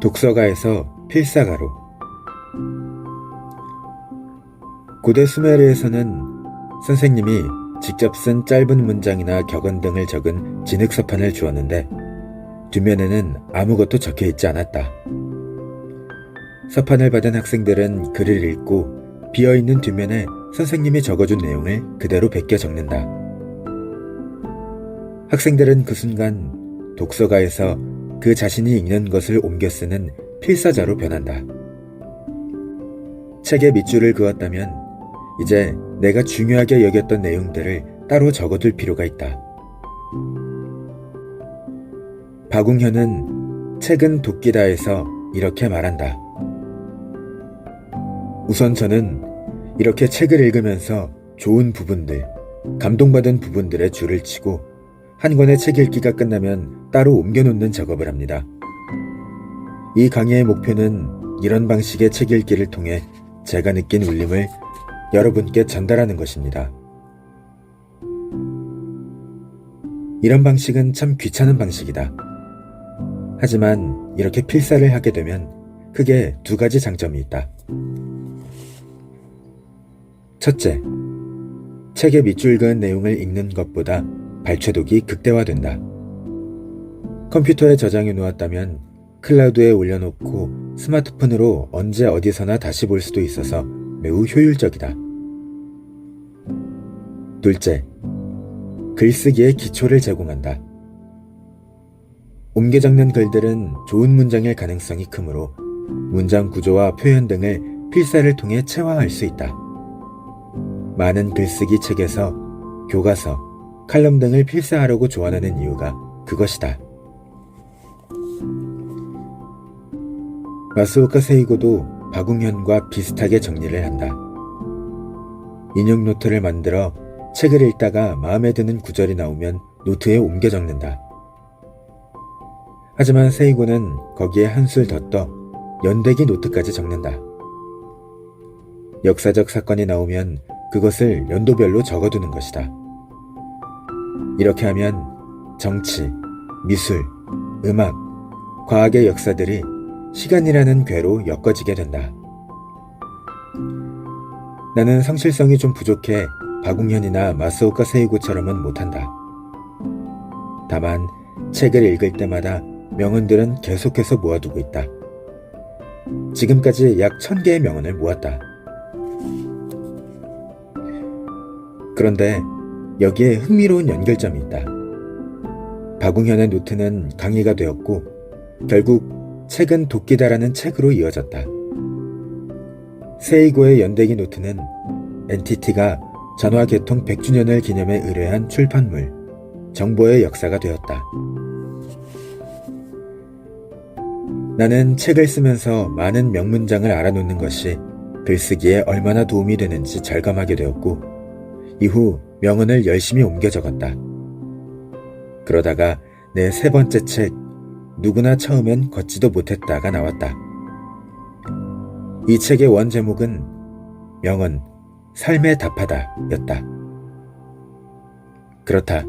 독서가에서 필사가로. 고대 수메르에서는 선생님이 직접 쓴 짧은 문장이나 격언 등을 적은 진흙서판을 주었는데 뒷면에는 아무것도 적혀 있지 않았다. 서판을 받은 학생들은 글을 읽고 비어있는 뒷면에 선생님이 적어준 내용을 그대로 베껴 적는다. 학생들은 그 순간 독서가에서 그 자신이 읽는 것을 옮겨 쓰는 필사자로 변한다. 책에 밑줄을 그었다면 이제 내가 중요하게 여겼던 내용들을 따로 적어둘 필요가 있다. 박웅현은 책은 도끼다에서 이렇게 말한다. 우선 저는 이렇게 책을 읽으면서 좋은 부분들, 감동받은 부분들의 줄을 치고 한 권의 책 읽기가 끝나면 따로 옮겨놓는 작업을 합니다. 이 강의의 목표는 이런 방식의 책 읽기를 통해 제가 느낀 울림을 여러분께 전달하는 것입니다. 이런 방식은 참 귀찮은 방식이다. 하지만 이렇게 필사를 하게 되면 크게 두 가지 장점이 있다. 첫째, 책에 밑줄 그은 내용을 읽는 것보다 발췌독이 극대화된다. 컴퓨터에 저장해 놓았다면 클라우드에 올려놓고 스마트폰으로 언제 어디서나 다시 볼 수도 있어서 매우 효율적이다. 둘째, 글쓰기의 기초를 제공한다. 옮겨 적는 글들은 좋은 문장일 가능성이 크므로 문장 구조와 표현 등을 필사를 통해 체화할 수 있다. 많은 글쓰기 책에서 교과서, 칼럼 등을 필사하려고 조언하는 이유가 그것이다. 마스오카 세이고도 박웅현과 비슷하게 정리를 한다. 인용 노트를 만들어 책을 읽다가 마음에 드는 구절이 나오면 노트에 옮겨 적는다. 하지만 세이고는 거기에 한술 더 떠 연대기 노트까지 적는다. 역사적 사건이 나오면 그것을 연도별로 적어두는 것이다. 이렇게 하면 정치, 미술, 음악, 과학의 역사들이 시간이라는 궤로 엮어지게 된다. 나는 성실성이 좀 부족해 박웅현이나 마스오카 세이고처럼은 못한다. 다만 책을 읽을 때마다 명언들은 계속해서 모아두고 있다. 지금까지 약 1000개의 명언을 모았다. 그런데 여기에 흥미로운 연결점이 있다. 박웅현의 노트는 강의가 되었고 결국 책은 도끼다라는 책으로 이어졌다. 세이고의 연대기 노트는 NTT가 전화 개통 100주년을 기념해 의뢰한 출판물, 정보의 역사가 되었다. 나는 책을 쓰면서 많은 명문장을 알아놓는 것이 글쓰기에 얼마나 도움이 되는지 절감하게 되었고 이후 명언을 열심히 옮겨 적었다. 그러다가 내 세 번째 책 누구나 처음엔 걷지도 못했다가 나왔다. 이 책의 원 제목은 명언, 삶에 답하다 였다. 그렇다.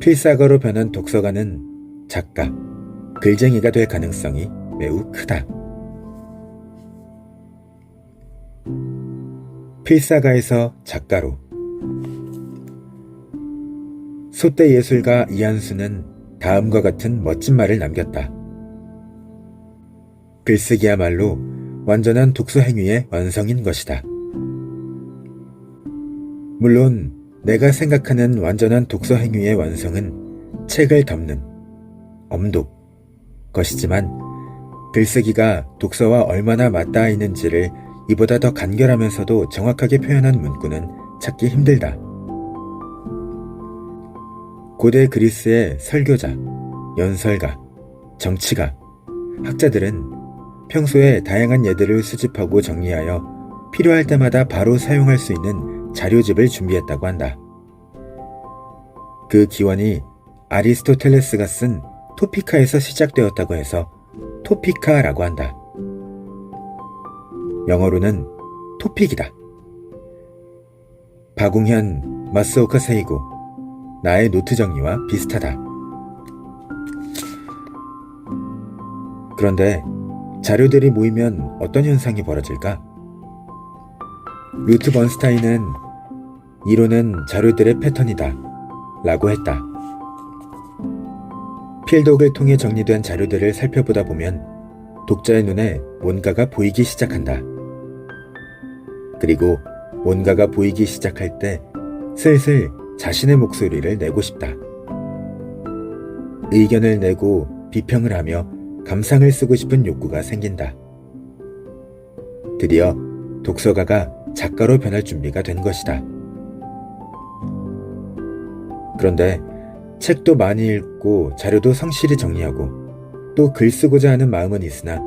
필사가로 변한 독서가는 작가, 글쟁이가 될 가능성이 매우 크다. 필사가에서 작가로. 소대 예술가 이한수는 다음과 같은 멋진 말을 남겼다. 글쓰기야말로 완전한 독서 행위의 완성인 것이다. 물론 내가 생각하는 완전한 독서 행위의 완성은 책을 덮는, 엄독 것이지만 글쓰기가 독서와 얼마나 맞닿아 있는지를 이보다 더 간결하면서도 정확하게 표현한 문구는 찾기 힘들다. 고대 그리스의 설교자, 연설가, 정치가, 학자들은 평소에 다양한 예들을 수집하고 정리하여 필요할 때마다 바로 사용할 수 있는 자료집을 준비했다고 한다. 그 기원이 아리스토텔레스가 쓴 토피카에서 시작되었다고 해서 토피카라고 한다. 영어로는 토픽이다. 박웅현, 마스오카 세이고, 나의 노트 정리와 비슷하다. 그런데 자료들이 모이면 어떤 현상이 벌어질까? 루트 번스타인은 이론은 자료들의 패턴이다 라고 했다. 필독을 통해 정리된 자료들을 살펴보다 보면 독자의 눈에 뭔가가 보이기 시작한다. 그리고 뭔가가 보이기 시작할 때 슬슬 자신의 목소리를 내고 싶다. 의견을 내고 비평을 하며 감상을 쓰고 싶은 욕구가 생긴다. 드디어 독서가가 작가로 변할 준비가 된 것이다. 그런데 책도 많이 읽고 자료도 성실히 정리하고 또 글 쓰고자 하는 마음은 있으나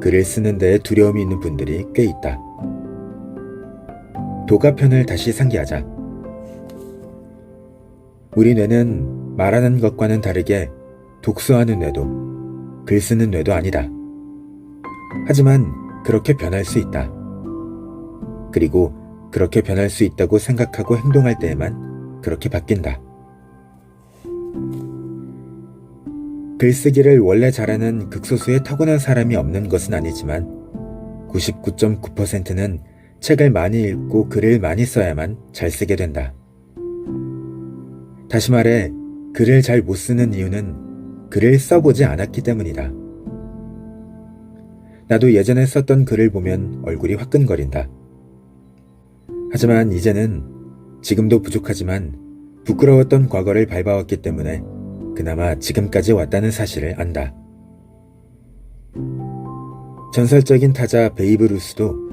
글을 쓰는 데에 두려움이 있는 분들이 꽤 있다. 도가편을 다시 상기하자. 우리 뇌는 말하는 것과는 다르게 독서하는 뇌도 글 쓰는 뇌도 아니다. 하지만 그렇게 변할 수 있다. 그리고 그렇게 변할 수 있다고 생각하고 행동할 때에만 그렇게 바뀐다. 글쓰기를 원래 잘하는 극소수의 타고난 사람이 없는 것은 아니지만 99.9%는 책을 많이 읽고 글을 많이 써야만 잘 쓰게 된다. 다시 말해 글을 잘 못 쓰는 이유는 글을 써보지 않았기 때문이다. 나도 예전에 썼던 글을 보면 얼굴이 화끈거린다. 하지만 이제는 지금도 부족하지만 부끄러웠던 과거를 밟아왔기 때문에 그나마 지금까지 왔다는 사실을 안다. 전설적인 타자 베이브 루스도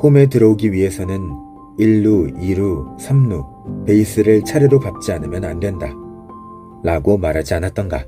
홈에 들어오기 위해서는 1루, 2루, 3루 베이스를 차례로 밟지 않으면 안 된다 라고 말하지 않았던가.